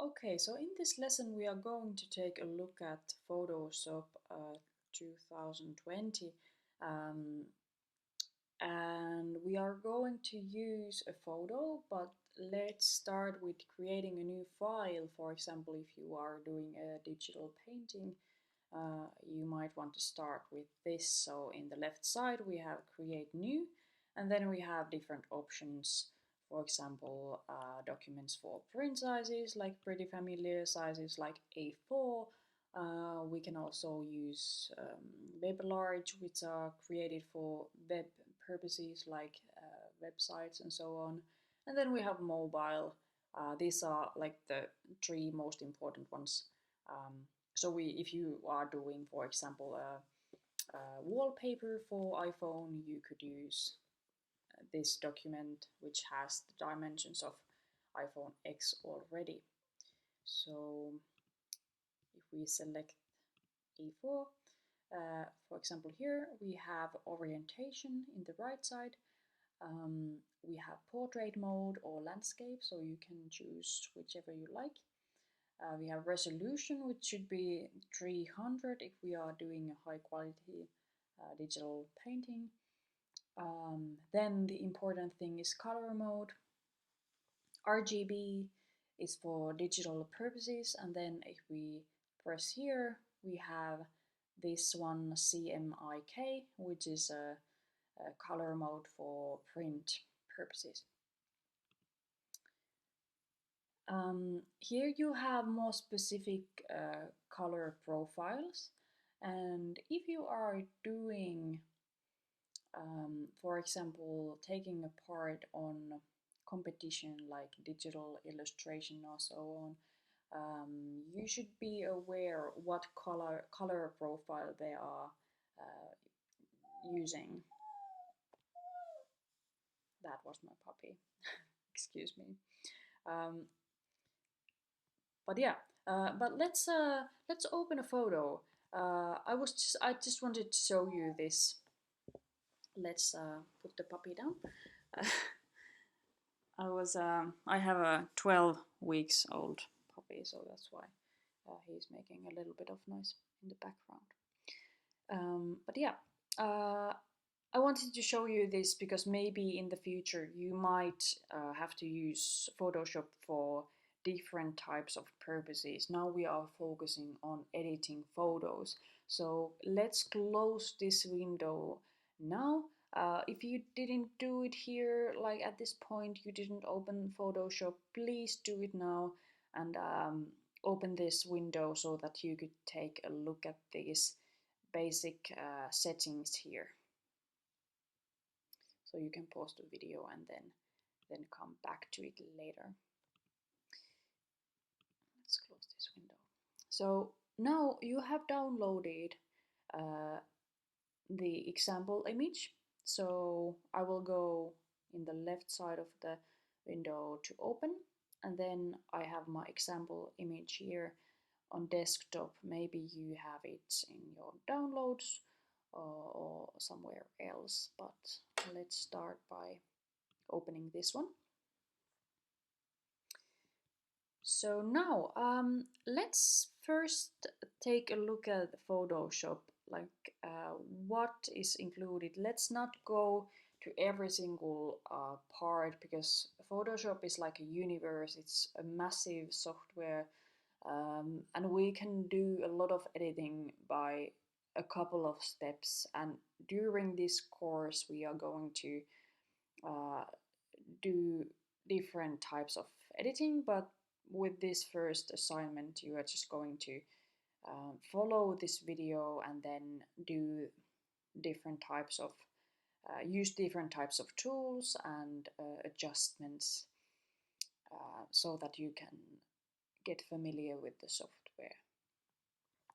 Okay, so in this lesson we are going to take a look at Photoshop 2020, um, and we are going to use a photo, but let's start with creating a new file. For example, if you are doing a digital painting, you might want to start with this. So in the left side we have create new, and then we have different options. For example, documents for print sizes like pretty familiar sizes like A4. We can also use web large, which are created for web purposes like websites and so on. And then we have mobile. These are like the three most important ones. So if you are doing, for example, a wallpaper for iPhone, you could use this document, which has the dimensions of iPhone X already. So if we select A4, for example, here we have orientation in the right side. We have portrait mode or landscape, so you can choose whichever you like. We have resolution, which should be 300 if we are doing a high quality digital painting. Then the important thing is color mode. RGB is for digital purposes, and then if we press here, we have this one CMYK, which is a color mode for print purposes. Here you have more specific color profiles, and if you are doing, for example, taking a part on competition like digital illustration or so on, you should be aware what color profile they are using. That was my puppy. Excuse me. Um, but yeah, but let's open a photo. I just wanted to show you this. Let's put the puppy down. I have a 12 weeks old puppy, so that's why he's making a little bit of noise in the background. But yeah, I wanted to show you this because maybe in the future you might have to use Photoshop for different types of purposes. Now we are focusing on editing photos. So let's close this window now. If you didn't do it here, like at this point, you didn't open Photoshop, please do it now and open this window so that you could take a look at these basic settings here. So you can pause the video and then come back to it later. Let's close this window. So now you have downloaded the example image. So I will go in the left side of the window to open, and then I have my example image here on desktop. Maybe you have it in your downloads or somewhere else, but let's start by opening this one. So now let's first take a look at Photoshop, like what is included. Let's not go to every single part because Photoshop is like a universe. It's a massive software, and we can do a lot of editing by a couple of steps. And during this course we are going to do different types of editing, but with this first assignment you are just going to follow this video and then do different types of use different types of tools and adjustments so that you can get familiar with the software.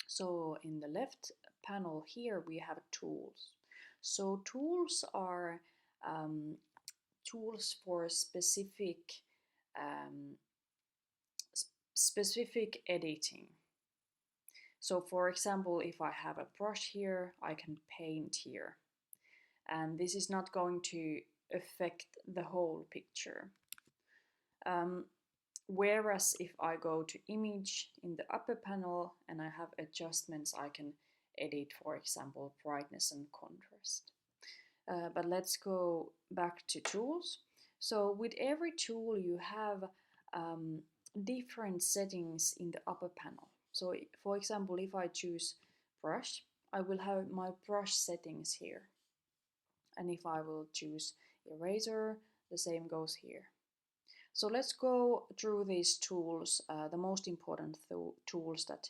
So in the left panel here we have tools. So tools are tools for um, specific editing. So for example, if I have a brush here, I can paint here. And this is not going to affect the whole picture. Whereas if I go to image in the upper panel and I have adjustments, I can edit, for example, brightness and contrast. But let's go back to tools. So with every tool you have um, different settings in the upper panel. So for example, if I choose brush, I will have my brush settings here. And if I will choose eraser, the same goes here. So let's go through these tools, the most important tools that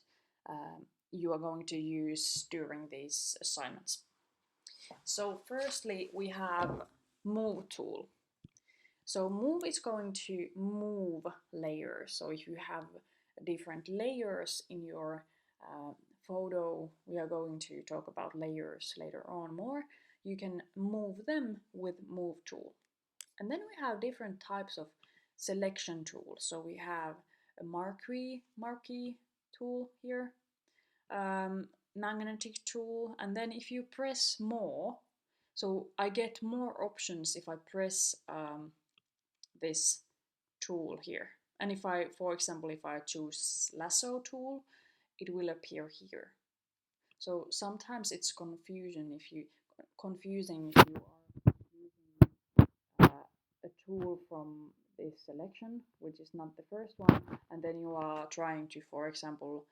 you are going to use during these assignments. So firstly, we have move tool. So move is going to move layers. So if you have different layers in your photo, we are going to talk about layers later on more, you can move them with move tool. And then we have different types of selection tools. So we have a marquee tool here, magnetic tool, and then if you press more, so I get more options if I press this tool here. And if I, for example, if I choose lasso tool, it will appear here. So sometimes it's confusing if you are using a tool from this selection, which is not the first one, and then you are trying to, for example,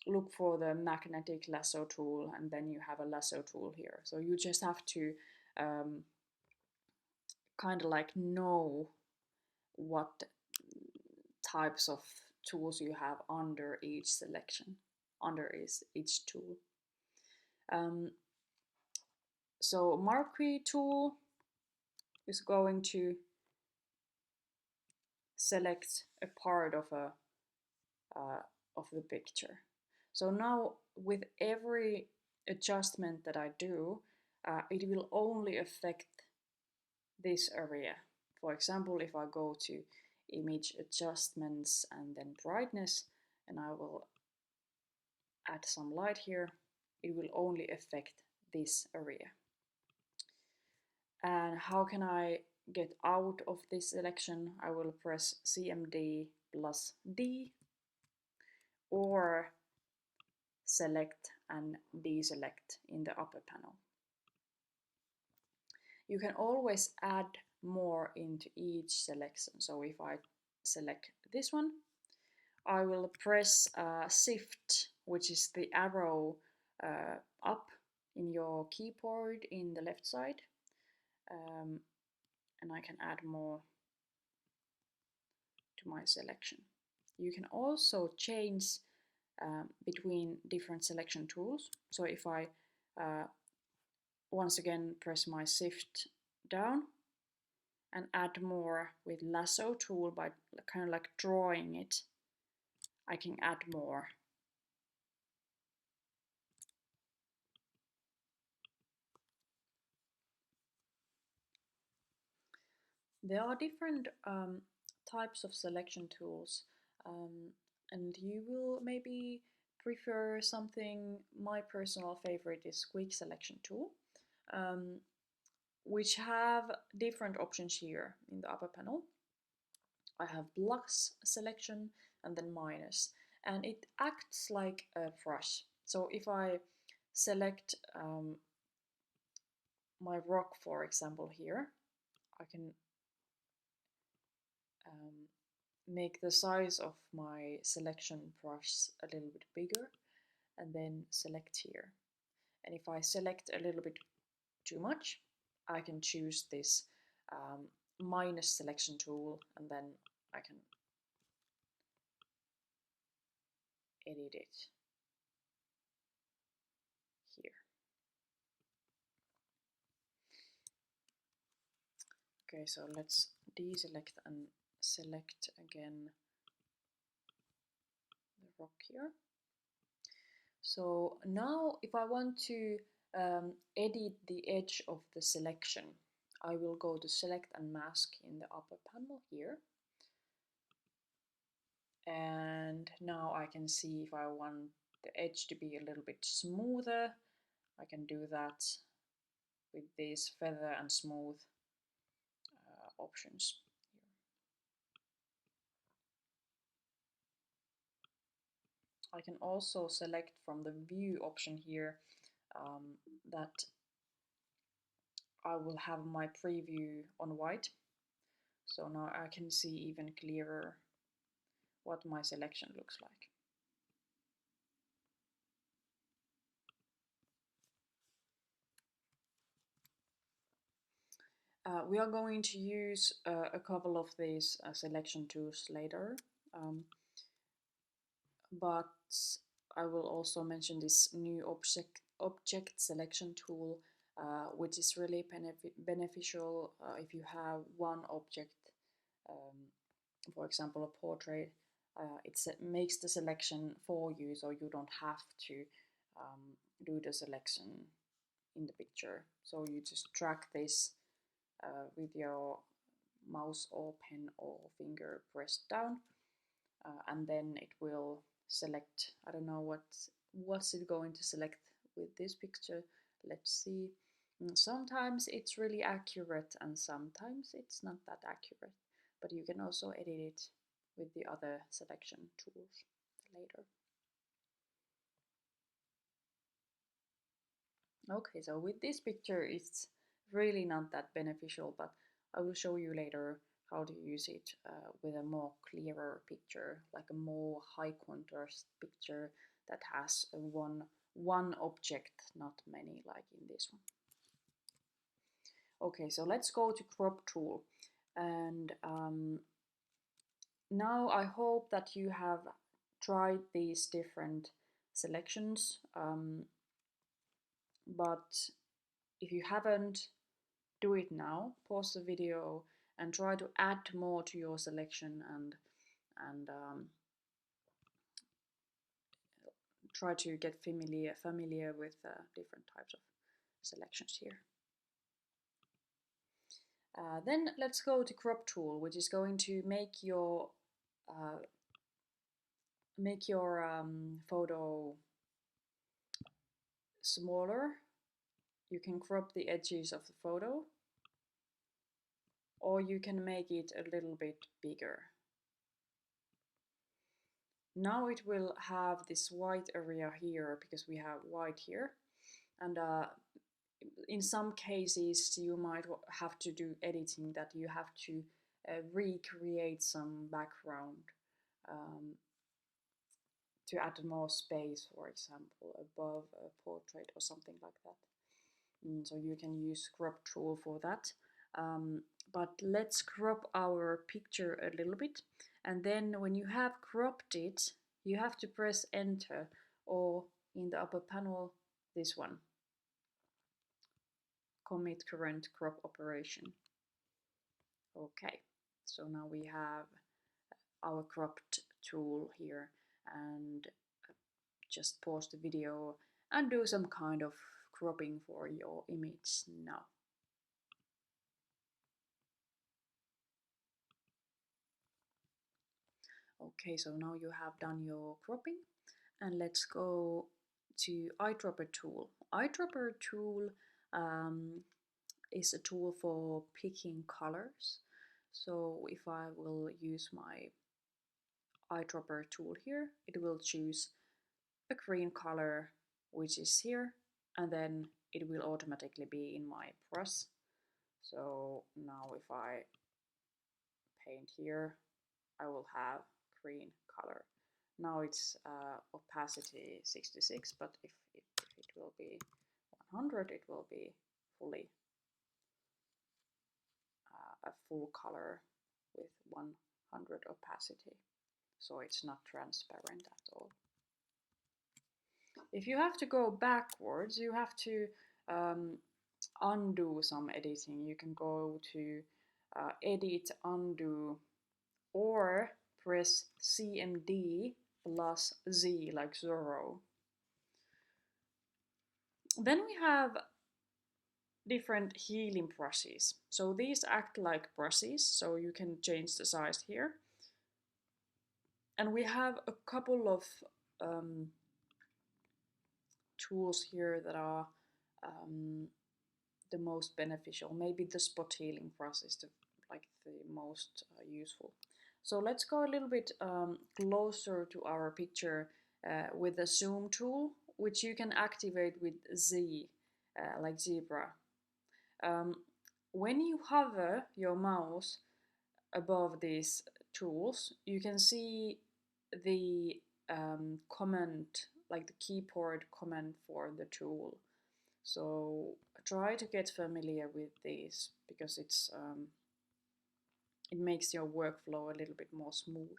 look for the magnetic lasso tool, and then you have a lasso tool here. So you just have to kind of like know what types of tools you have under each selection, under each tool. So marquee tool is going to select a part of the picture. So now with every adjustment that I do, it will only affect this area. For example, if I go to image adjustments and then brightness, and I will add some light here, it will only affect this area. And how can I get out of this selection? I will press CMD plus D, or select and deselect in the upper panel. You can always add more into each selection. So if I select this one, I will press Shift, which is the arrow up in your keyboard in the left side, and I can add more to my selection. You can also change between different selection tools. So if I once again press my Shift down and add more with lasso tool by kind of like drawing it, I can add more. There are different types of selection tools, and you will maybe prefer something. My personal favorite is Quick Selection Tool, which have different options here in the upper panel. I have plus selection and then minus, and it acts like a brush. So if I select my rock, for example, here, I can make the size of my selection brush a little bit bigger and then select here. And if I select a little bit too much, I can choose this minus selection tool, and then I can edit it here. Okay, so let's deselect and select again the rock here. So now if I want to edit the edge of the selection, I will go to select and mask in the upper panel here. And now I can see if I want the edge to be a little bit smoother, I can do that with these feather and smooth options. I can also select from the view option here that I will have my preview on white. So now I can see even clearer what my selection looks like. We are going to use a couple of these selection tools later, but I will also mention this new object selection tool, which is really beneficial if you have one object, for example a portrait. It makes the selection for you, so you don't have to do the selection in the picture. So you just drag this with your mouse or pen or finger pressed down, and then it will select. I don't know what's it going to select with this picture. Let's see. Sometimes it's really accurate and sometimes it's not that accurate, but you can also edit it with the other selection tools later. Okay, so with this picture it's really not that beneficial, but I will show you later how to use it with a more clearer picture, like a more high contrast picture that has one object, not many like in this one. Okay, so let's go to crop tool, and now I hope that you have tried these different selections, but if you haven't, do it now. Pause the video and try to add more to your selection, and try to get familiar with different types of selections here. Then let's go to crop tool, which is going to make your photo smaller. You can crop the edges of the photo, or you can make it a little bit bigger. Now it will have this white area here because we have white here, and in some cases you might have to do editing, that you have to recreate some background to add more space, for example, above a portrait or something like that. So you can use crop tool for that. But let's crop our picture a little bit, and then when you have cropped it, you have to press enter, or in the upper panel, this one, commit current crop operation. Okay, so now we have our cropped tool here, and just pause the video and do some kind of cropping for your image now. Okay, so now you have done your cropping, and let's go to eyedropper tool. Eyedropper tool is a tool for picking colors. So if I will use my eyedropper tool here, it will choose a green color, which is here, and then it will automatically be in my brush. So now if I paint here, I will have green color. Now it's opacity 66, but if it will be 100, it will be fully a full color with 100 opacity. So it's not transparent at all. If you have to go backwards, you have to undo some editing. You can go to edit, undo, or press CMD plus Z, like Zorro. Then we have different healing brushes. So these act like brushes, so you can change the size here. And we have a couple of tools here that are the most beneficial. Maybe the spot healing brush is the most useful. So let's go a little bit closer to our picture with the zoom tool, which you can activate with Z, like zebra. Um, when you hover your mouse above these tools, you can see the command, like the keyboard command for the tool. So try to get familiar with these because it makes your workflow a little bit more smooth.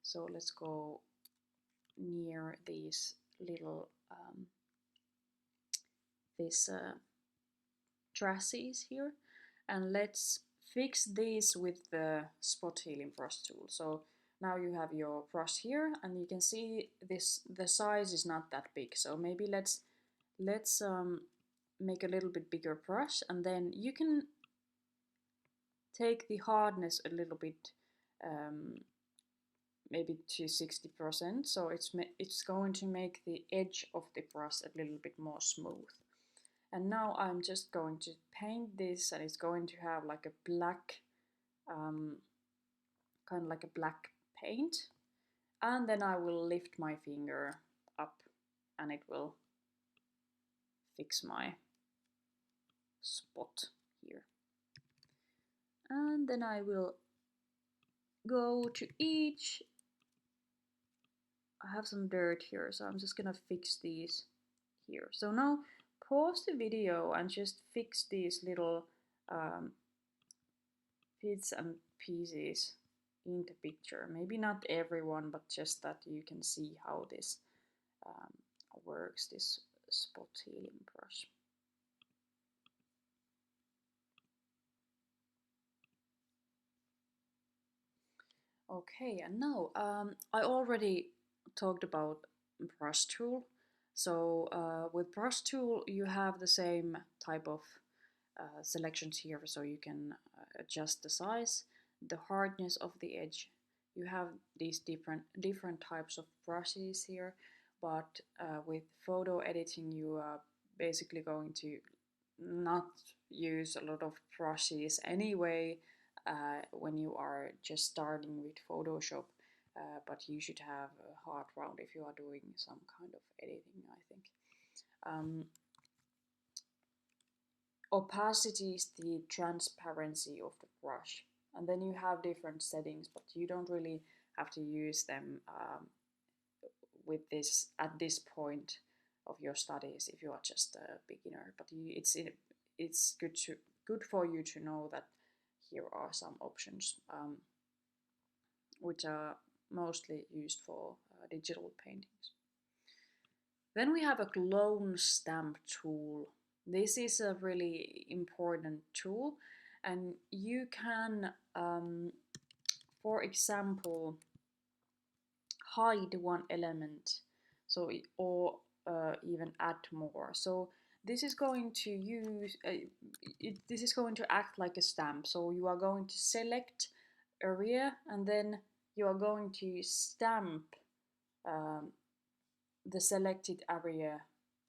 So let's go near these little traces here, and let's fix these with the spot healing brush tool. So now you have your brush here, and you can see this, the size is not that big. So maybe let's make a little bit bigger brush, and then you can take the hardness a little bit, maybe to 60%. So it's going to make the edge of the brush a little bit more smooth. And now I'm just going to paint this, and it's going to have like a black, kind of like a black paint. And then I will lift my finger up, and it will fix my spot here. And then I will go to each. I have some dirt here, so I'm just gonna fix these here. So now pause the video and just fix these little bits and pieces in the picture. Maybe not everyone, but just that you can see how this works, this spot healing brush. Okay, and now I already talked about brush tool. So with brush tool you have the same type of selections here, so you can adjust the size, the hardness of the edge. You have these different types of brushes here, but with photo editing you are basically going to not use a lot of brushes anyway when you are just starting with Photoshop, but you should have a hard round if you are doing some kind of editing, I think. Opacity is the transparency of the brush, and then you have different settings, but you don't really have to use them with this at this point of your studies if you are just a beginner. But it's good for you to know that here are some options which are mostly used for digital paintings. Then we have a clone stamp tool. This is a really important tool, and you can, for example, hide one element, so or even add more. So this is going to use this is going to act like a stamp. So you are going to select area, and then you are going to stamp the selected area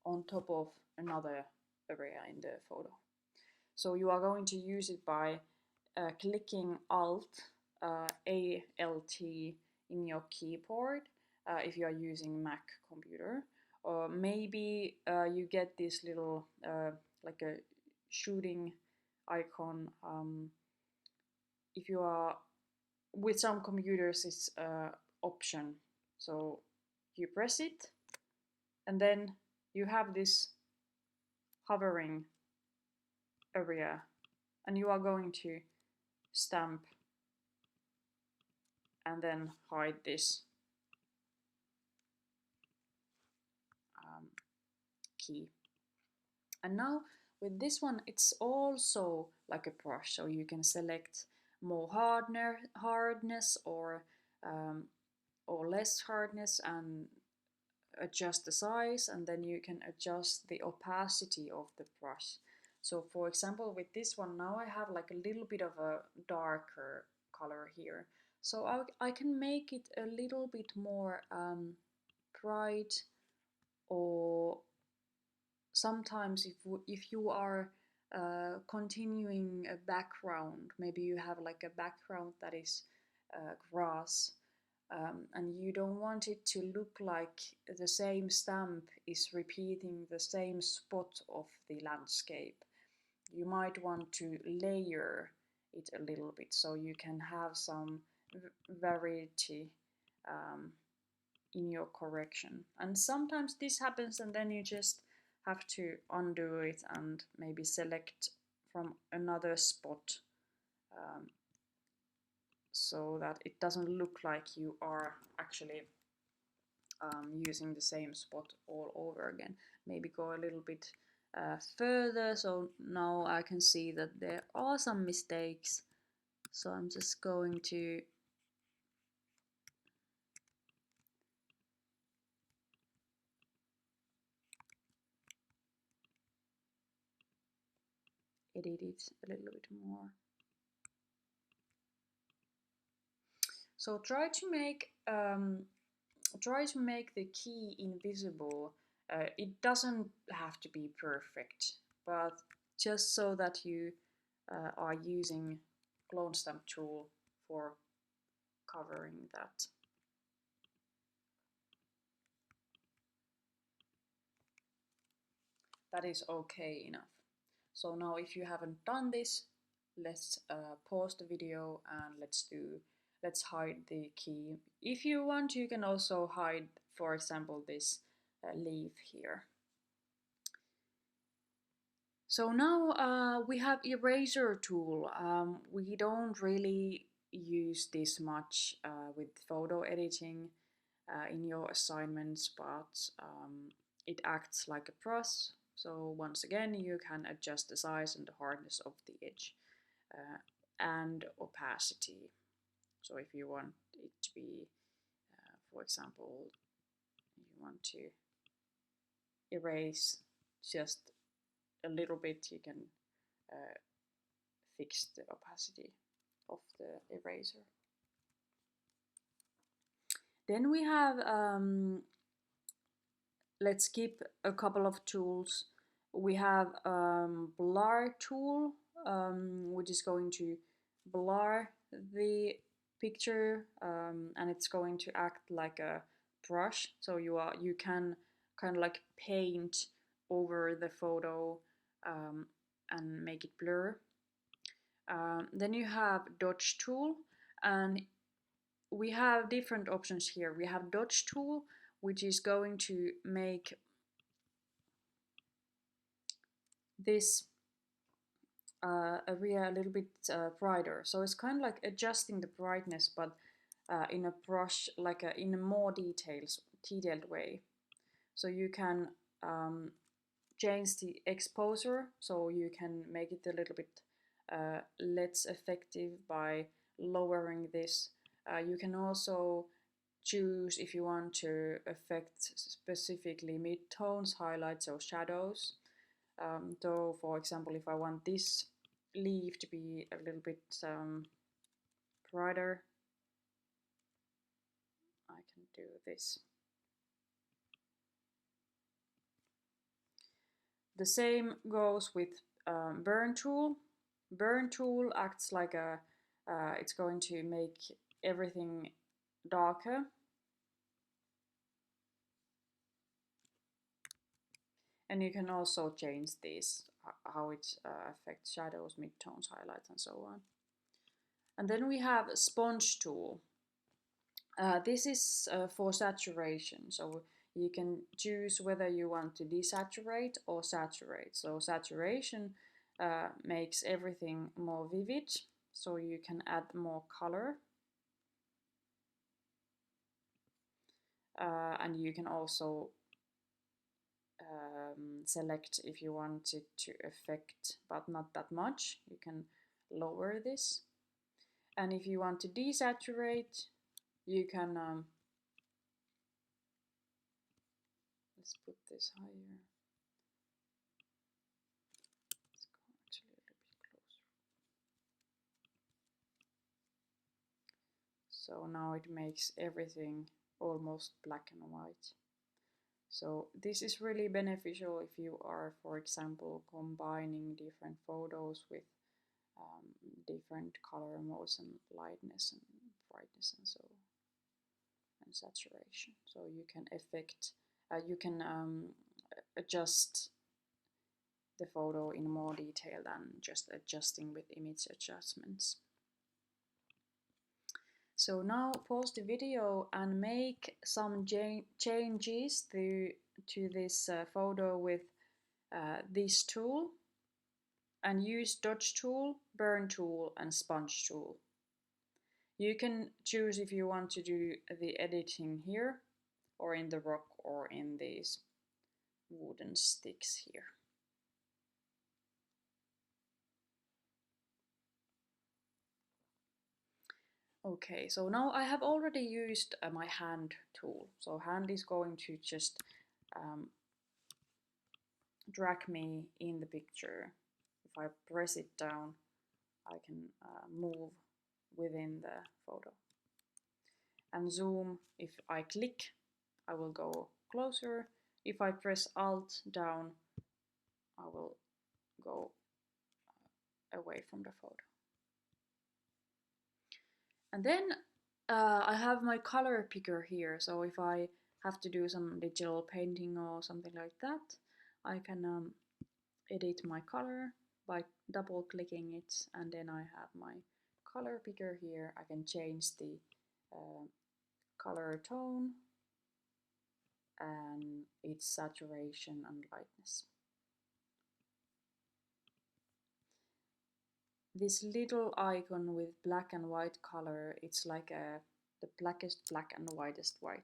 on top of another area in the photo. So you are going to use it by clicking Alt ALT in your keyboard if you are using Mac computer, or maybe you get this little like a shooting icon. If you are with some computers, it's option. So you press it, and then you have this hovering area, and you are going to stamp and then hide this key. And now with this one, it's also like a brush, so you can select more hardness or less hardness and adjust the size, and then you can adjust the opacity of the brush. So for example, with this one now I have like a little bit of a darker color here, so I can make it a little bit more bright, or sometimes if you are continuing a background, maybe you have like a background that is grass, and you don't want it to look like the same stamp is repeating the same spot of the landscape. You might want to layer it a little bit so you can have some variety um, in your correction. And sometimes this happens and then you just have to undo it and maybe select from another spot, um, so that it doesn't look like you are actually using the same spot all over again. Maybe go a little bit further, so now I can see that there are some mistakes. So I'm just going to edit it a little bit more. So try to make the key invisible. It doesn't have to be perfect, but just so that you are using clone stamp tool for covering that. That is okay enough. So now if you haven't done this, let's pause the video and let's hide the key. If you want, you can also hide, for example, this leaf here. So now we have eraser tool. We don't really use this much with photo editing in your assignments, but it acts like a brush. So once again, you can adjust the size and the hardness of the edge and opacity. So if you want it to be, for example, you want to erase just a little bit, you can fix the opacity of the eraser. Then we have, let's skip a couple of tools. We have blur tool, which is going to blur the picture, and it's going to act like a brush. So you can kind of like paint over the photo and make it blur. Then you have dodge tool, and we have different options here. We have dodge tool, which is going to make this area a little bit brighter. So it's kind of like adjusting the brightness, but in a brush, like in a more detailed way. So you can change the exposure, so you can make it a little bit less effective by lowering this. You can also choose if you want to affect specifically midtones, highlights, or shadows. So for example, if I want this leaf to be a little bit brighter, I can do this. The same goes with burn tool. Burn tool acts like it's going to make everything darker. And you can also change this, how it affects shadows, midtones, highlights, and so on. And then we have sponge tool. This is for saturation, so you can choose whether you want to desaturate or saturate. So saturation makes everything more vivid, so you can add more color. And you can also select if you want it to affect, but not that much. You can lower this. And if you want to desaturate, you can, let's put this higher. Let's go actually a little bit closer. So now it makes everything almost black and white. So this is really beneficial if you are, for example, combining different photos with different color modes and lightness and brightness and so on. saturation. So you can adjust the photo in more detail than just adjusting with image adjustments. So now pause the video and make some changes to this photo with this tool, and use dodge tool, burn tool and sponge tool. You can choose if you want to do the editing here or in the rock or in these wooden sticks here. Okay, so now I have already used my hand tool. So hand is going to just drag me in the picture. If I press it down, I can move within the photo. And zoom, if I click, I will go closer. If I press Alt down, I will go away from the photo. And then I have my color picker here, so if I have to do some digital painting or something like that, I can edit my color by double clicking it, and then I have my color picker here. I can change the color tone and its saturation and lightness. This little icon with black and white color, it's like the blackest black and whitest white.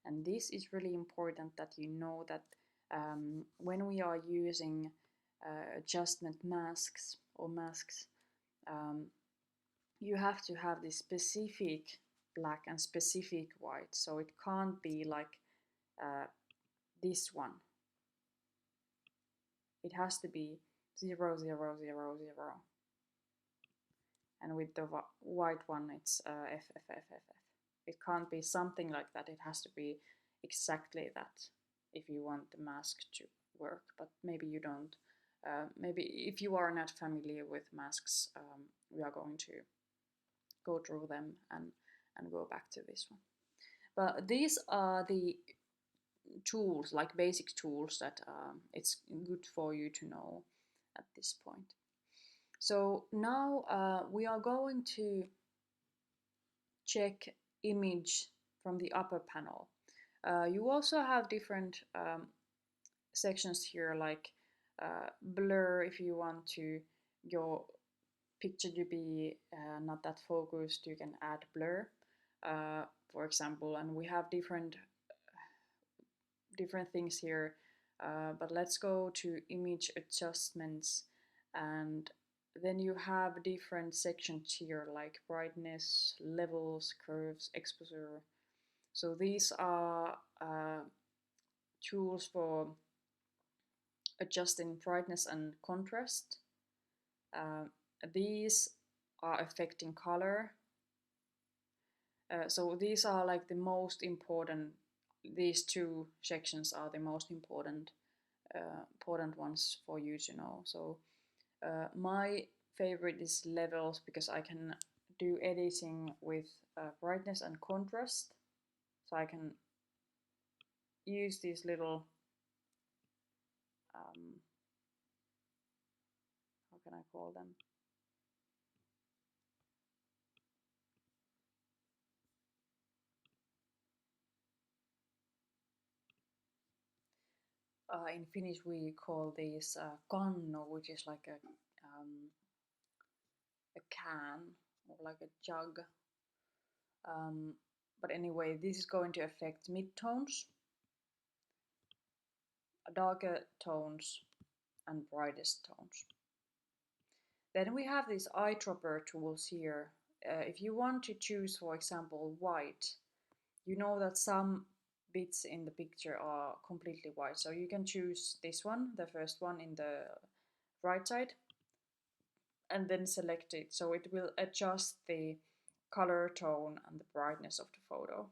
And this is really important that you know that when we are using adjustment masks or masks, you have to have this specific black and specific white. So it can't be like this one. It has to be 0, 0, 0, 0. And with the white one, it's F, F, F, F, F. It can't be something like that. It has to be exactly that if you want the mask to work. But maybe you don't. Maybe if you are not familiar with masks, we are going to go through them and go back to this one. But these are the tools, like basic tools, that it's good for you to know at this point. So now we are going to check image from the upper panel. You also have different sections here, like blur if you want to your picture to be not that focused, you can add blur, for example, and we have different things here, but let's go to image adjustments, and then you have different sections here like brightness, levels, curves, exposure. So these are tools for adjusting brightness and contrast. These are affecting color. So these are like the most important, these two sections are the most important ones for you to know. So my favorite is levels, because I can do editing with brightness and contrast. So I can use these little, how can I call them? In Finnish we call these kannu, which is like a can or like a jug. But anyway, this is going to affect midtones, darker tones, and brightest tones. Then we have these eyedropper tools here. If you want to choose, for example, white, you know that some bits in the picture are completely white. So you can choose this one, the first one in the right side, and then select it. So it will adjust the color tone and the brightness of the photo.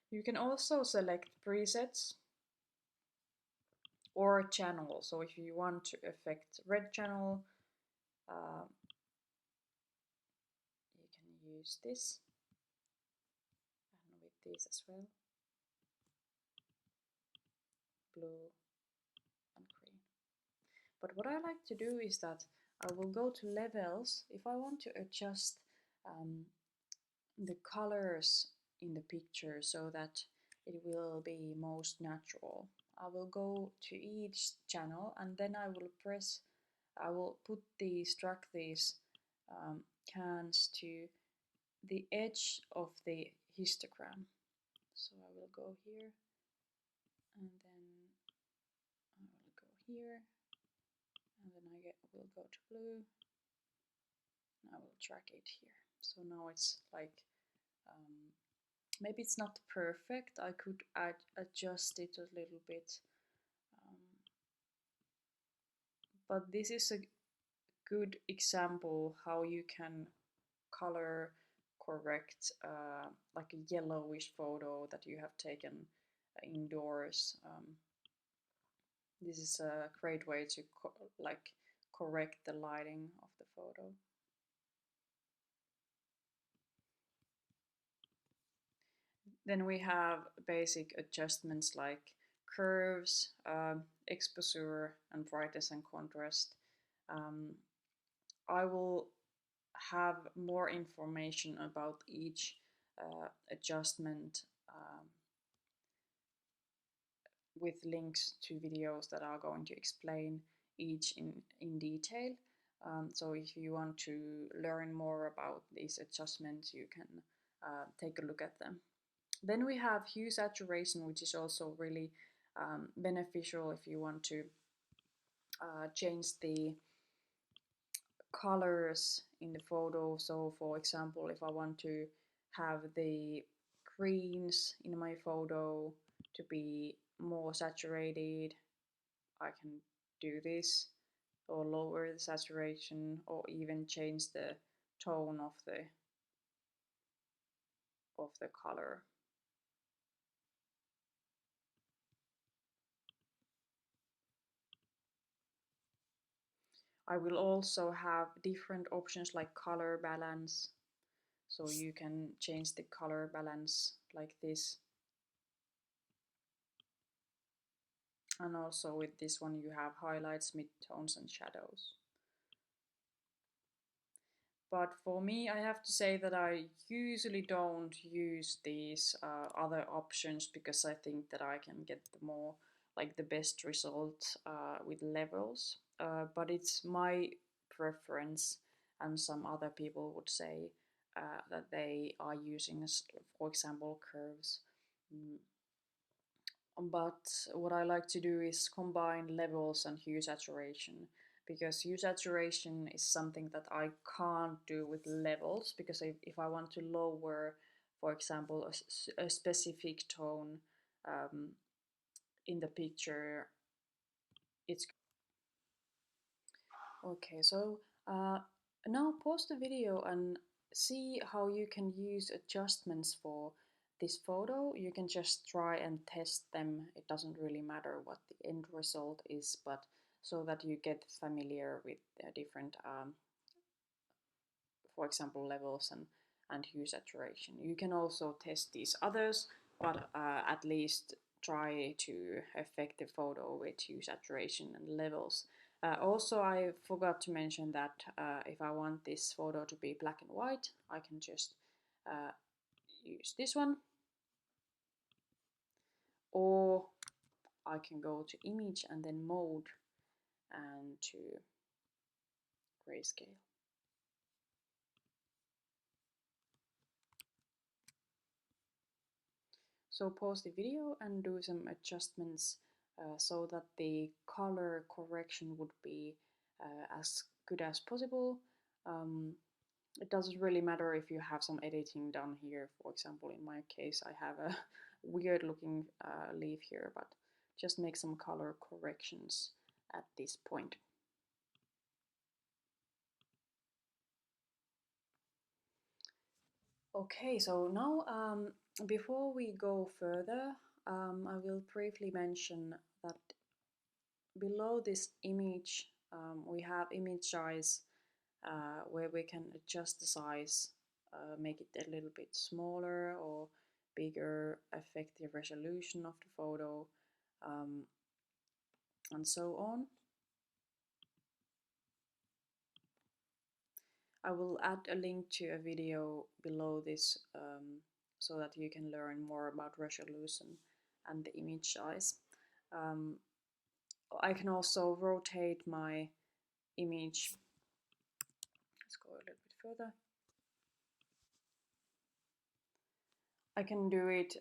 You can also select presets or channel. So if you want to affect red channel, you can use this. And with this as well, blue and green. But what I like to do is that I will go to levels if I want to adjust um, the colors in the picture so that it will be most natural. I will go to each channel and then I will drag these cans to the edge of the histogram. So I will go here and then I will go here and then will go to blue and I will drag it here. So now it's like maybe it's not perfect. I could adjust it a little bit, um, but this is a good example how you can color correct like a yellowish photo that you have taken indoors. This is a great way to like correct the lighting of the photo. Then we have basic adjustments like curves, exposure, and brightness and contrast. Um, I will have more information about each adjustment with links to videos that are going to explain each in detail. So if you want to learn more about these adjustments, you can take a look at them. Then we have hue saturation, which is also really beneficial if you want to change the colors in the photo. So for example, if I want to have the greens in my photo to be more saturated, I can do this, or lower the saturation, or even change the tone of the color. I will also have different options like color balance, so you can change the color balance like this. And also with this one you have highlights, midtones and shadows. But for me, I have to say that I usually don't use these other options because I think that I can get the more like the best result with levels. But it's my preference, and some other people would say that they are using, for example, curves. But what I like to do is combine levels and hue saturation, because hue saturation is something that I can't do with levels, because if I want to lower, for example, a specific tone in the picture, it's okay. So now pause the video and see how you can use adjustments for this photo. You can just try and test them. It doesn't really matter what the end result is, but so that you get familiar with the different, for example, levels and hue saturation. You can also test these others, but at least try to affect the photo with hue saturation and levels. Also, I forgot to mention that if I want this photo to be black and white, I can just use this one, or I can go to image and then mode and to grayscale. So pause the video and do some adjustments so that the color correction would be as good as possible. It doesn't really matter if you have some editing done here. For example, in my case, I have a weird looking leaf here, but just make some color corrections at this point. Okay, so now before we go further, I will briefly mention that below this image we have image size where we can adjust the size, make it a little bit smaller or bigger, affect the resolution of the photo, and so on. I will add a link to a video below this so that you can learn more about resolution and the image size. I can also rotate my image. Let's go a little bit further. I can do it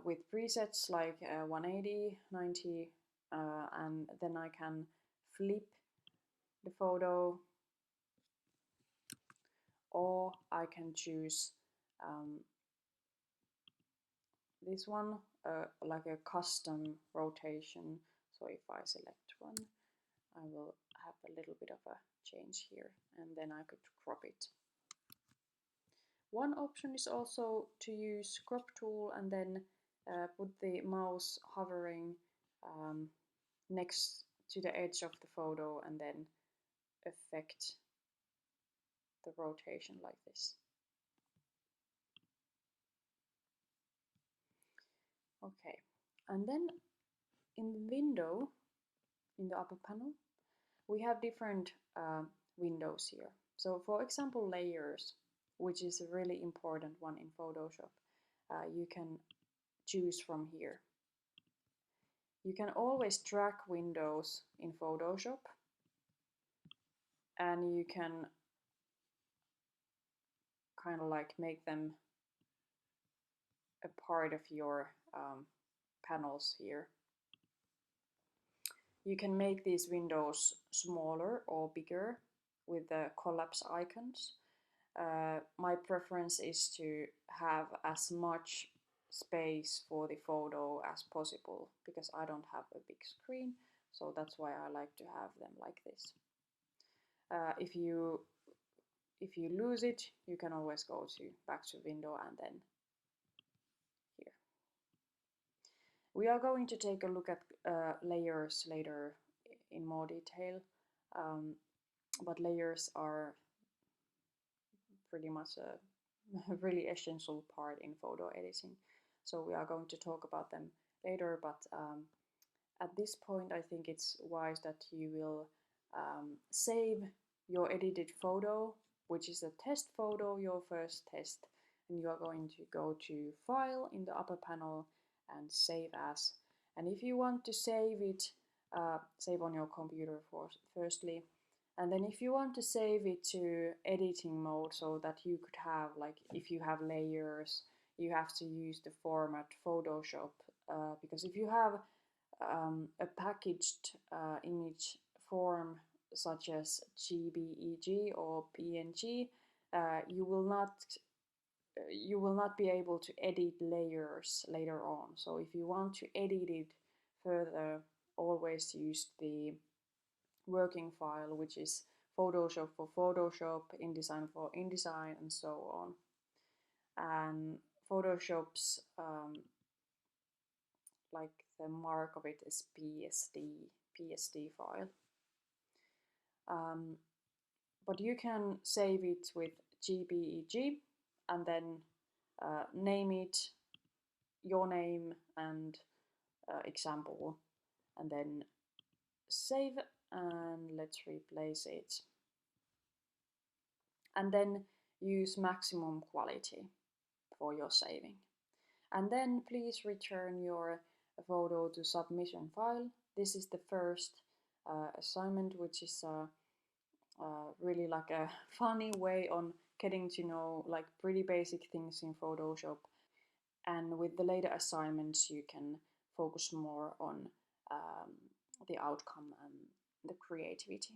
with presets like 180, 90, and then I can flip the photo, or I can choose this one, like a custom rotation. So if I select one, I will have a little bit of a change here, and then I could crop it. One option is also to use crop tool and then put the mouse hovering next to the edge of the photo and then affect the rotation like this. Okay, and then in the window, in the upper panel, we have different windows here. So for example, layers, which is a really important one in Photoshop, you can choose from here. You can always drag windows in Photoshop, and you can kind of like make them a part of your panels here. You can make these windows smaller or bigger with the collapse icons. My preference is to have as much space for the photo as possible because I don't have a big screen, so that's why I like to have them like this. If you lose it, you can always go back to window and then here. We are going to take a look at layers later in more detail, but layers are pretty much a really essential part in photo editing. So we are going to talk about them later, but at this point I think it's wise that you will save your edited photo, which is a test photo, your first test, and you are going to go to File in the upper panel and Save As. And if you want to save it, save on your computer firstly, and then if you want to save it to editing mode so that you could have, like, if you have layers, you have to use the format Photoshop, because if you have a packaged image form such as JPEG or PNG, you will not be able to edit layers later on. So if you want to edit it further, always use the working file, which is Photoshop for Photoshop, InDesign for InDesign, and so on. And Photoshop's like the mark of it is PSD file. But you can save it with JPEG and then name it your name and example, and then save, and let's replace it, and then use maximum quality for your saving. And then please return your photo to submission file. This is the first assignment, which is really like a funny way on getting to know like pretty basic things in Photoshop. And with the later assignments, you can focus more on the outcome and the creativity.